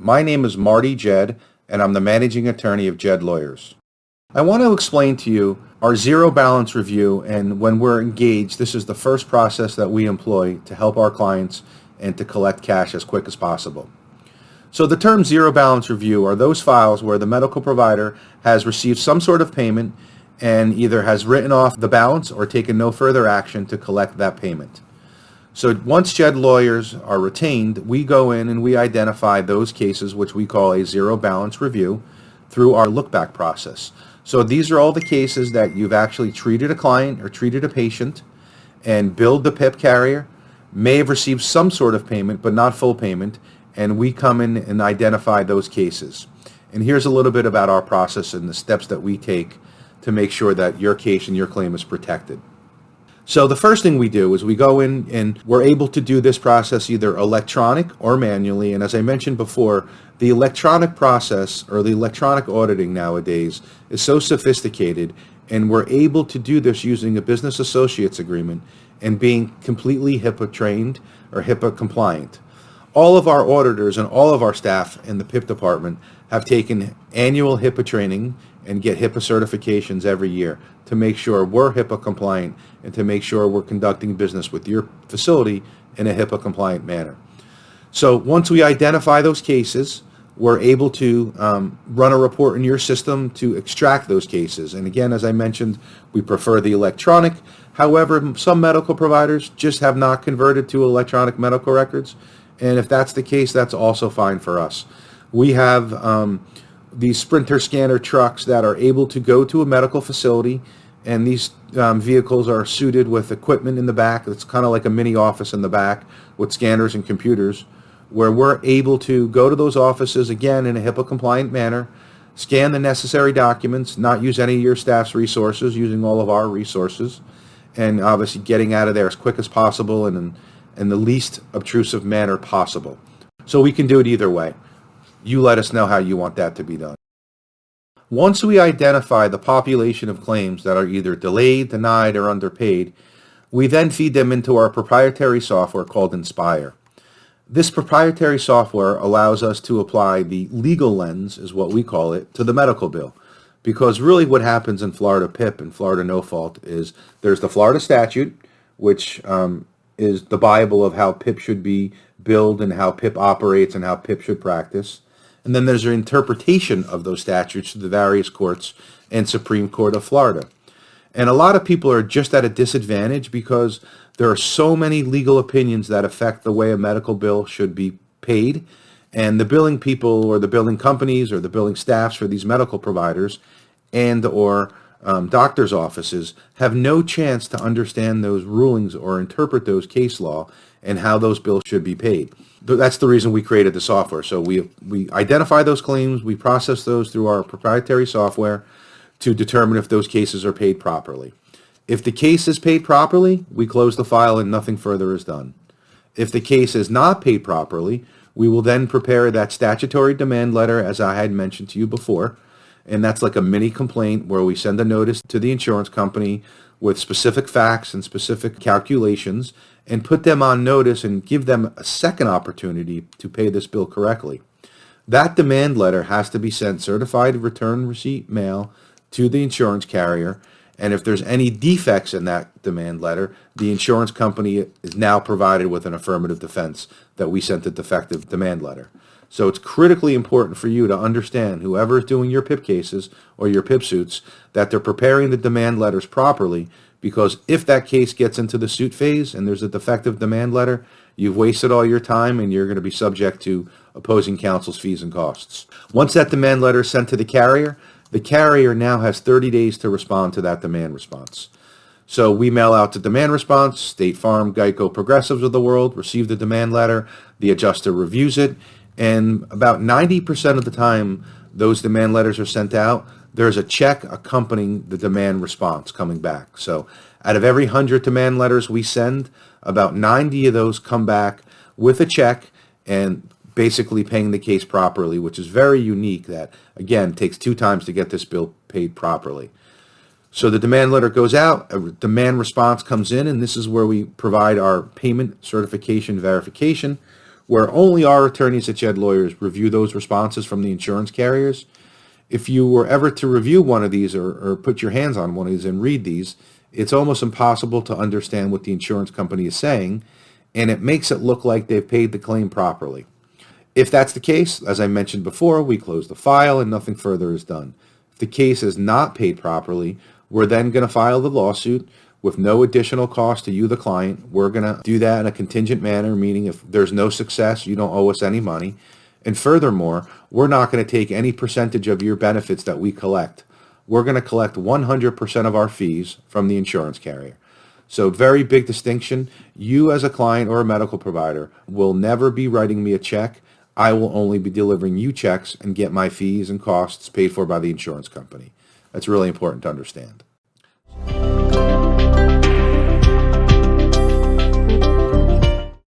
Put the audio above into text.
My name is Marty Ged, and I'm the managing attorney of Ged Lawyers. I want to explain to you our zero balance review, and when we're engaged, this is the first process that we employ to help our clients and to collect cash as quick as possible. So the term zero balance review are those files where the medical provider has received some sort of payment and either has written off the balance or taken no further action to collect that payment. So once Ged Lawyers are retained, we go in and we identify those cases, which we call a zero balance review, through our look-back process. So these are all the cases that you've actually treated a client or treated a patient and billed the PIP carrier, may have received some sort of payment but not full payment, and we come in and identify those cases. And here's a little bit about our process and the steps that we take to make sure that your case and your claim is protected. So the first thing we do is we go in and we're able to do this process either electronic or manually. And as I mentioned before, the electronic process or the electronic auditing nowadays is so sophisticated, and we're able to do this using a business associates agreement and being completely HIPAA trained or HIPAA compliant. All of our auditors and all of our staff in the PIP department have taken annual HIPAA training and get HIPAA certifications every year to make sure we're HIPAA compliant and to make sure we're conducting business with your facility in a HIPAA compliant manner. So once we identify those cases, we're able to run a report in your system to extract those cases. And again, as I mentioned, we prefer the electronic. However, some medical providers just have not converted to electronic medical records. And if that's the case, that's also fine for us. We have these Sprinter scanner trucks that are able to go to a medical facility, and these vehicles are suited with equipment in the back. It's kind of like a mini office in the back with scanners and computers, where we're able to go to those offices, again, in a HIPAA compliant manner, scan the necessary documents, not use any of your staff's resources, using all of our resources, and obviously getting out of there as quick as possible and in the least obtrusive manner possible. So we can do it either way. You let us know how you want that to be done. Once we identify the population of claims that are either delayed, denied, or underpaid, we then feed them into our proprietary software called Inspire. This proprietary software allows us to apply the legal lens, is what we call it, to the medical bill. Because really what happens in Florida PIP and Florida no fault is there's the Florida statute, which is the Bible of how PIP should be billed and how PIP operates and how PIP should practice. And then there's an interpretation of those statutes to the various courts and Supreme Court of Florida. And a lot of people are just at a disadvantage because there are so many legal opinions that affect the way a medical bill should be paid. And the billing people or the billing companies or the billing staffs for these medical providers and or doctors' offices have no chance to understand those rulings or interpret those case law and how those bills should be paid. That's the reason we created the software. So we identify those claims, we process those through our proprietary software to determine if those cases are paid properly. If the case is paid properly, we close the file and nothing further is done. If the case is not paid properly, we will then prepare that statutory demand letter, as I had mentioned to you before, and that's like a mini complaint where we send a notice to the insurance company with specific facts and specific calculations and put them on notice and give them a second opportunity to pay this bill correctly. That demand letter has to be sent certified return receipt mail to the insurance carrier, and if there's any defects in that demand letter, the insurance company is now provided with an affirmative defense that we sent a defective demand letter. So it's critically important for you to understand, whoever is doing your PIP cases or your PIP suits, that they're preparing the demand letters properly, because if that case gets into the suit phase and there's a defective demand letter, you've wasted all your time and you're going to be subject to opposing counsel's fees and costs. Once that demand letter is sent to the carrier now has 30 days to respond to that demand response. So we mail out the demand response. State Farm, Geico, Progressives of the world receive the demand letter. The adjuster reviews it. And about 90% of the time those demand letters are sent out, there's a check accompanying the demand response coming back. So out of every 100 demand letters we send, about 90 of those come back with a check and basically paying the case properly, which is very unique. That, again, takes 2 times to get this bill paid properly. So the demand letter goes out, a demand response comes in, and this is where we provide our payment certification verification, where only our attorneys at Ged Lawyers review those responses from the insurance carriers. If you were ever to review one of these or put your hands on one of these and read these, it's almost impossible to understand what the insurance company is saying, and it makes it look like they've paid the claim properly. If that's the case, as I mentioned before, we close the file and nothing further is done. If the case is not paid properly, we're then going to file the lawsuit with no additional cost to you, the client. We're going to do that in a contingent manner, meaning if there's no success, you don't owe us any money. And furthermore, we're not going to take any percentage of your benefits that we collect. We're going to collect 100% of our fees from the insurance carrier. So very big distinction. You as a client or a medical provider will never be writing me a check. I will only be delivering you checks and get my fees and costs paid for by the insurance company. That's really important to understand.